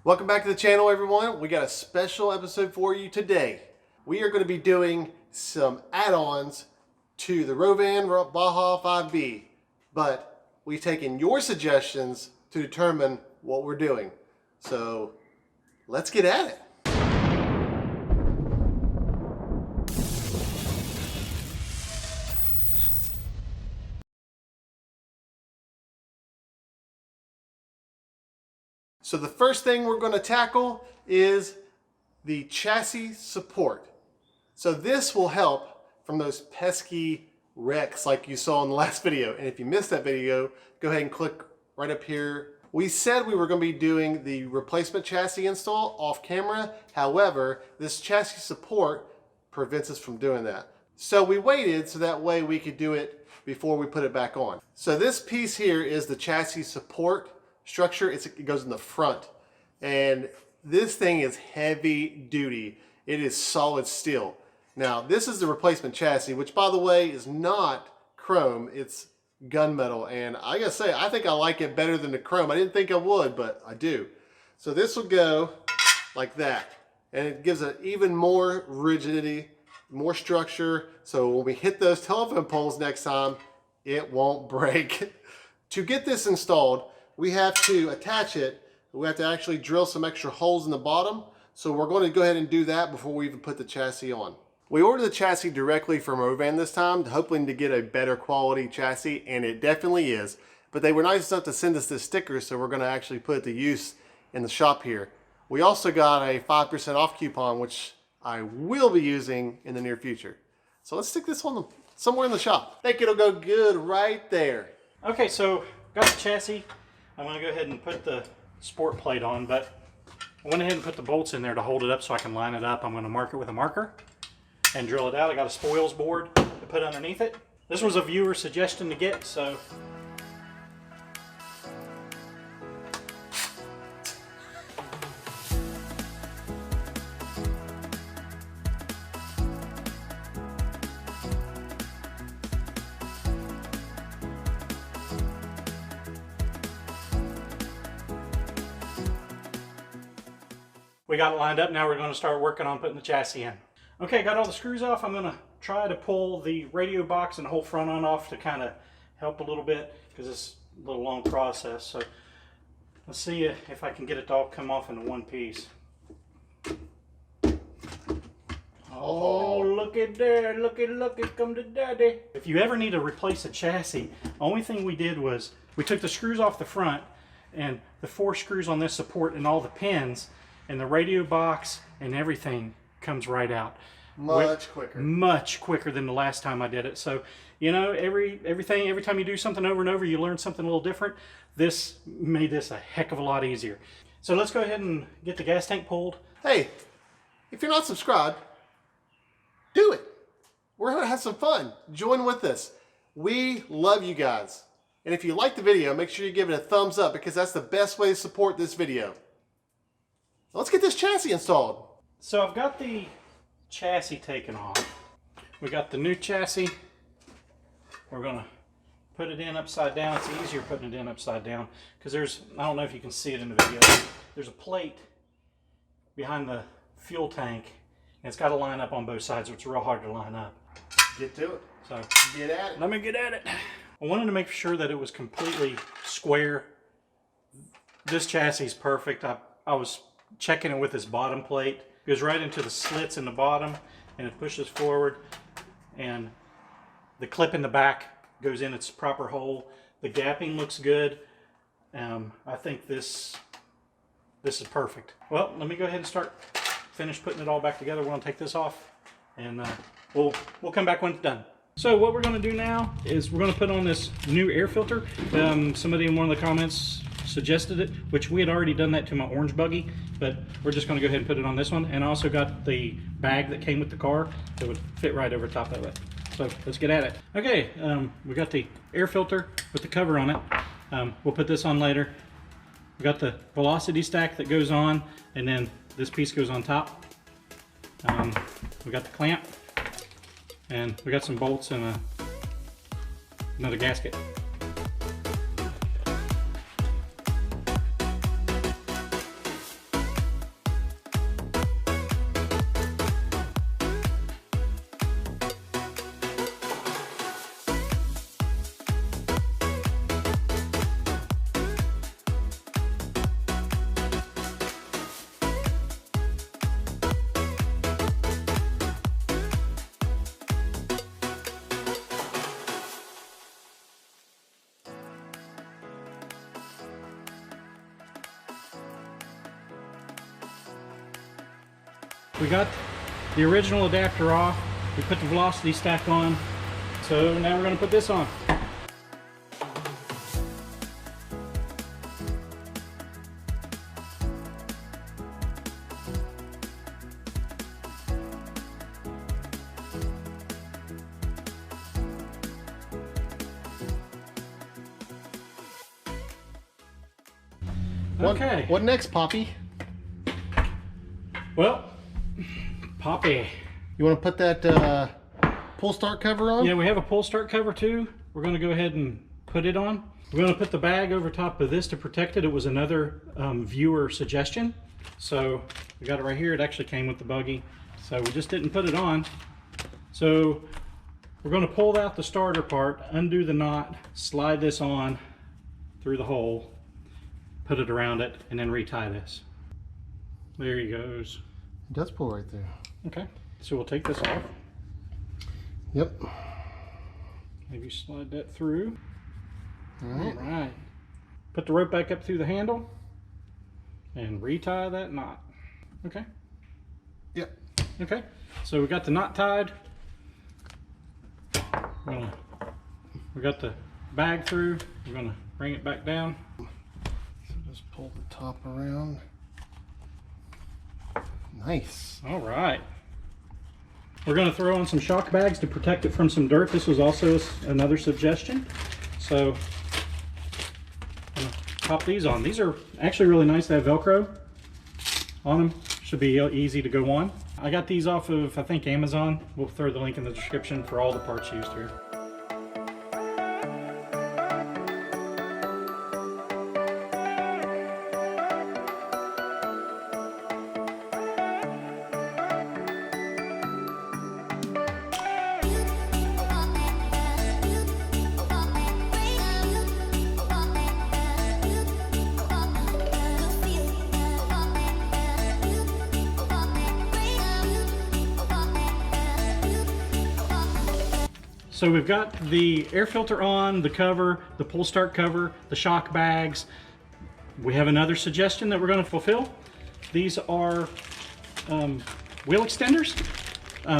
Welcome back to the channel, everyone. We got a special episode for you today. We are going to be doing some add-ons to the Rovan Baja 5B, but we've taken your suggestions to determine what we're doing. So let's get at it. So the first thing we're going to tackle is the chassis support. So this will help from those pesky wrecks like you saw in the last video. And if you missed that video, go ahead and click right up here. We said we were going to be doing the replacement chassis install off camera. However, this chassis support prevents us from doing that. So we waited so that way we could do it before we put it back on. So this piece here is the chassis support structure. It goes in the front, and this thing is heavy duty. It is solid steel. Now this is the replacement chassis, which by the way is not chrome, it's gunmetal, and I gotta say I think I like it better than the chrome. I didn't think I would, but I do. So this will go like that, and it gives it even more rigidity, more structure, so when we hit those telephone poles next time it won't break. To get this installed, we have to attach it. We have to actually drill some extra holes in the bottom. So we're going to go ahead and do that before we even put the chassis on. We ordered the chassis directly from Rovan this time, hoping to get a better quality chassis, and it definitely is. But they were nice enough to send us this sticker, so we're going to actually put it to use in the shop here. We also got a 5% off coupon, which I will be using in the near future. So let's stick this on somewhere in the shop. I think it'll go good right there. Okay, so got the chassis. I'm going to go ahead and put the sport plate on, but I went ahead and put the bolts in there to hold it up so I can line it up. I'm going to mark it with a marker and drill it out. I got a spoils board to put underneath it. This was a viewer suggestion to get, so we got it lined up. Now we're going to start working on putting the chassis in. Okay, got all the screws off. I'm going to try to pull the radio box and the whole front end off to kind of help a little bit because it's a little long process. So let's see if I can get it to all come off into one piece. Oh, look at there, look at come to daddy. If you ever need to replace a chassis, the only thing we did was we took the screws off the front and the 4 screws on this support and all the pins, and the radio box and everything comes right out. Much quicker than the last time I did it. So, you know, every time you do something over and over, you learn something a little different. This made this a heck of a lot easier. So let's go ahead and get the gas tank pulled. Hey, if you're not subscribed, do it. We're gonna have some fun. Join with us. We love you guys. And if you like the video, make sure you give it a thumbs up because that's the best way to support this video. Let's get this chassis installed. So I've got the chassis taken off. We got the new chassis. We're gonna put it in upside down. It's easier putting it in upside down because there's, I don't know if you can see it in the video, there's a plate behind the fuel tank and it's got to line up on both sides, so it's real hard to line up. Get to it. So get at it. Let me get at it. I wanted to make sure that it was completely square. This chassis is perfect. I was checking it with this bottom plate. It goes right into the slits in the bottom and it pushes forward, and the clip in the back goes in its proper hole. The gapping looks good. I think this is perfect. Well, let me go ahead and finish putting it all back together. We're going to take this off and we'll come back when it's done. So what we're going to do now is we're going to put on this new air filter. Somebody in one of the comments suggested it, which we had already done that to my orange buggy, but we're just going to go ahead and put it on this one. And I also got the bag that came with the car that would fit right over top that way. So let's get at it. Okay, we got the air filter with the cover on it. We'll put this on later. We got the velocity stack that goes on, and then this piece goes on top. We got the clamp, and we got some bolts and another gasket. We got the original adapter off. We put the velocity stack on. So now we're going to put this on. Okay. What next, Poppy? Well, Poppy. You want to put that pull start cover on? Yeah, we have a pull start cover too. We're going to go ahead and put it on. We're going to put the bag over top of this to protect it. It was another viewer suggestion. So we got it right here. It actually came with the buggy. So we just didn't put it on. So we're going to pull out the starter part, undo the knot, slide this on through the hole, put it around it, and then retie this. There he goes. It does pull right there. Okay, so we'll take this off. Yep. Maybe slide that through. All right. All right. Put the rope back up through the handle and retie that knot. Okay. Yep. Okay. So we got the knot tied. We got the bag through. We're gonna bring it back down. So just pull the top around. Nice. All right. We're going to throw on some shock bags to protect it from some dirt. This was also another suggestion. So I'm going to pop these on. These are actually really nice. They have Velcro on them. Should be easy to go on. I got these off of, I think, Amazon. We'll throw the link in the description for all the parts used here. So we've got the air filter on, the cover, the pull start cover, the shock bags. We have another suggestion that we're going to fulfill. These are wheel extenders.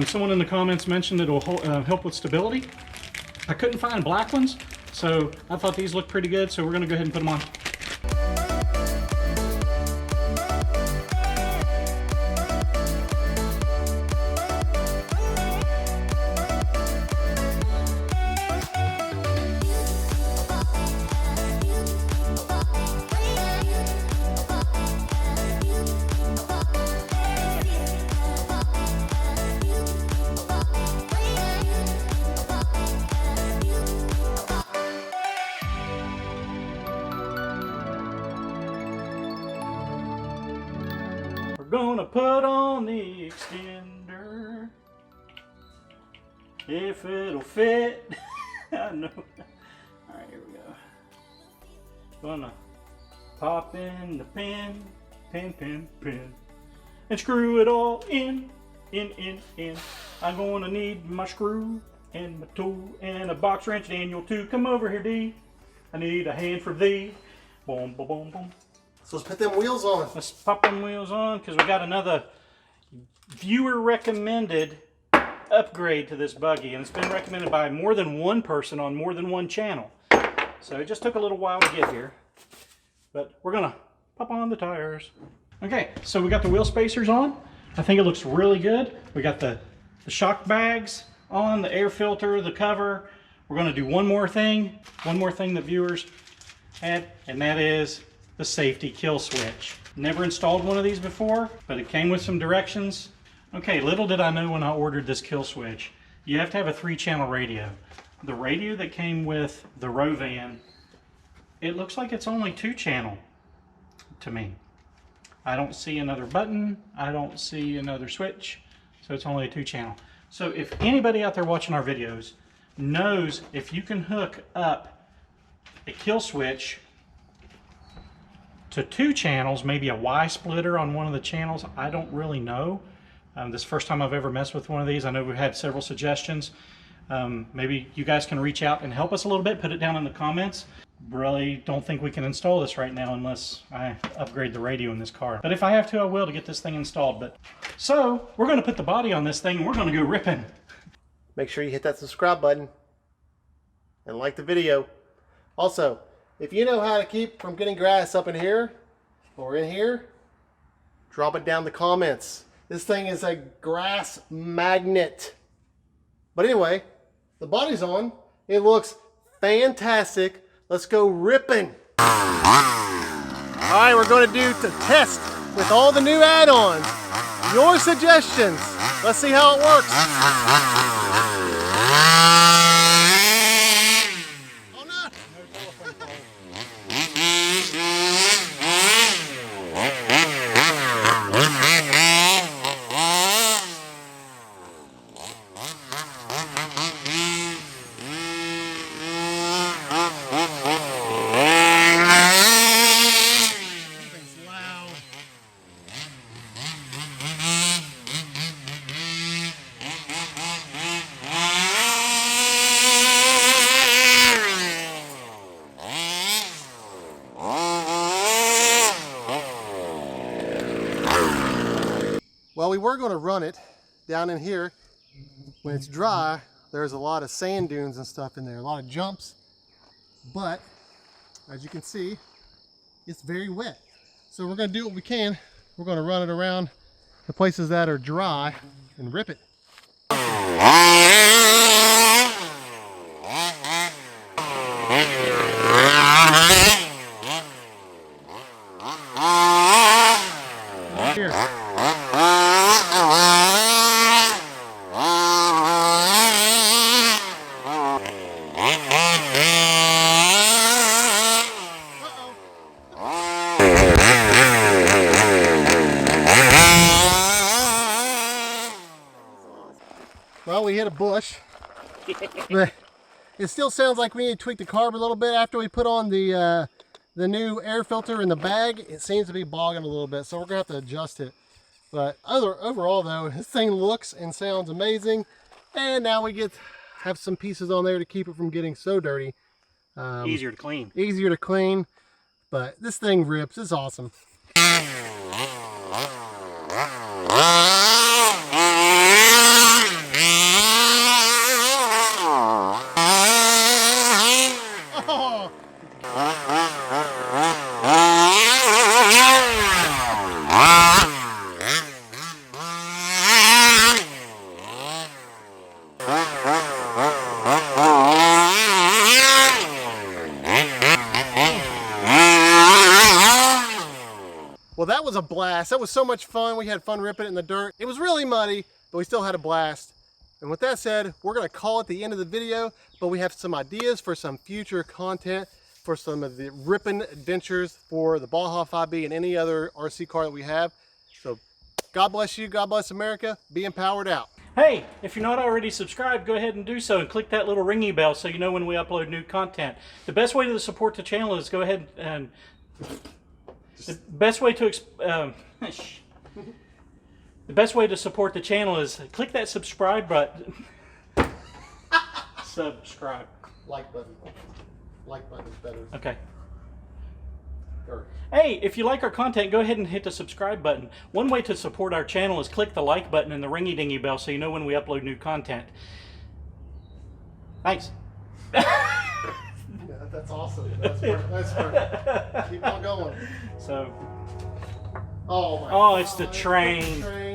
Someone in the comments mentioned it will help with stability. I couldn't find black ones, so I thought these looked pretty good, so we're going to go ahead and put them on. Gonna put on the extender if it'll fit. I know. All right, here we go. Gonna pop in the pin, and screw it all in. I'm gonna need my screw and my tool and a box wrench. Daniel too. Come over here, D. I need a hand for thee. Boom, boom, boom, boom. So let's put them wheels on. Let's pop them wheels on because we got another viewer recommended upgrade to this buggy, and it's been recommended by more than one person on more than one channel. So it just took a little while to get here, but we're gonna pop on the tires. Okay, so we got the wheel spacers on. I think it looks really good. We got the shock bags on, the air filter, the cover. We're gonna do one more thing that viewers had, and that is the safety kill switch. Never installed one of these before, but it came with some directions. Okay, little did I know when I ordered this kill switch, you have to have a 3-channel radio. The radio that came with the Rovan, it looks like it's only 2-channel to me. I don't see another button, I don't see another switch, so it's only a 2-channel. So if anybody out there watching our videos knows if you can hook up a kill switch to 2 channels, maybe a Y splitter on one of the channels, I don't really know. This is the first time I've ever messed with one of these. I know we've had several suggestions. Maybe you guys can reach out and help us a little bit, put it down in the comments. really don't think we can install this right now unless I upgrade the radio in this car. But if I have to, I will to get this thing installed. But so we're going to put the body on this thing and we're going to go ripping. Make sure you hit that subscribe button and like the video. Also, if you know how to keep from getting grass up in here or in here, drop it down in the comments. This thing is a grass magnet. But anyway, the body's on. It looks fantastic. Let's go ripping. All right, we're going to do the test with all the new add-ons. Your suggestions. Let's see how it works. Oh no! Well, we were going to run it down in here. When it's dry, there's a lot of sand dunes and stuff in there, a lot of jumps. But as you can see, it's very wet. So we're going to do what we can. We're going to run it around the places that are dry and rip it. Here. Well, we hit a bush, but it still sounds like we need to tweak the carb a little bit after we put on the new air filter in the bag. It seems to be bogging a little bit, so we're gonna have to adjust it. But overall though, this thing looks and sounds amazing. And now we have some pieces on there to keep it from getting so dirty. Easier to clean. Easier to clean, but this thing rips. It's awesome. Well, that was a blast. That was so much fun. We had fun ripping it in the dirt. It was really muddy, but we still had a blast. And with that said, we're going to call it the end of the video, but we have some ideas for some future content for some of the ripping adventures for the Baja 5B and any other RC car that we have. So God bless you. God bless America. Be empowered out. Hey, if you're not already subscribed, go ahead and do so and click that little ringy bell so you know when we upload new content. The best way to support the channel is go ahead and the best way to support the channel is click that subscribe button. Subscribe. Like button. Like button is better. Okay. Or, hey, if you like our content, go ahead and hit the subscribe button. One way to support our channel is click the like button and the ringy dingy bell so you know when we upload new content. Thanks. yeah, that's awesome. That's perfect. That's perfect. Keep on going. So. Oh my Oh, it's God. the train. It's the train.